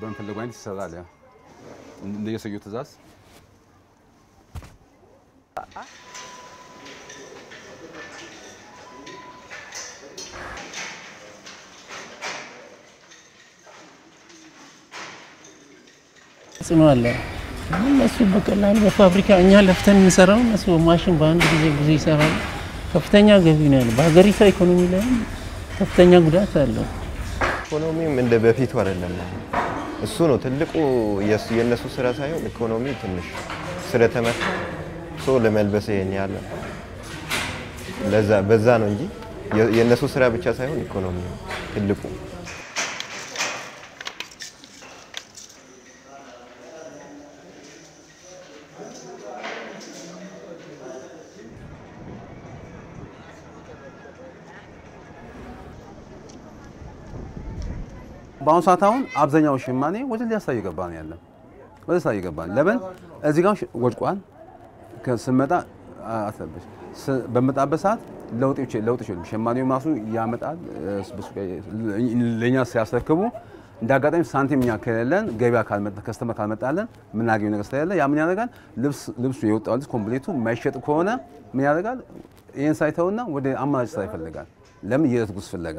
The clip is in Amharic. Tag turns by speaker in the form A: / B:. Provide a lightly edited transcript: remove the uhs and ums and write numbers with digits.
A: በመፈለጉ አይነት ይሰራል ያ እንደየሰውየው ትእዛዝ
B: ጽኗል እነሱ በቀላሉ በፋብሪካ እኛ ለፍተን እንሰራው እነሱ ማሽን በአንድ ጊዜ ብዙ ይሰራሉ ከፍተኛ ገቢ ነው ያለው በአገሪቷ ኢኮኖሚ ላይ ከፍተኛ ጉዳት አለው
C: ኢኮኖሚም እንደ በፊቱ አይደለም እሱ ነው ትልቁ የነሱ ስራ ሳይሆን ኢኮኖሚ ትንሽ ስለተመታ ሰው ለመልበስ ይሄን ያለ ለዛ በዛ ነው እንጂ የነሱ ስራ ብቻ ሳይሆን ኢኮኖሚ ትልቁ
A: ባሁን ሰዓታውን አብዛኛው ሽማኔ ወደ ሊያሳ ይገባ ነው ያለው ወደ ሳ ይገባ ለምን እዚህ ጋር ወድቋል ከስመጣ አሰበሽ በመጣበት ሰዓት ለውጥ ሽማኔው ማሱ ያመጣል ለኛ ሲያስረክቡ እንዳጋጣሚ ሳንቲም ያከለለን ገበያ ካልመጣ ከስተመር ካልመጣለን ምን አገኘው ነገር ስለሌለ ያ ምን ያደርጋል ልብሱ የወጣው ልብስ ኮምፕሊቱ ማይሸጥ ከሆነ ምን ያደርጋል ይሄን ሳይተውና ወደ አማራጭ ሳይፈልጋል ለምን የት ጉስ ፍለጋ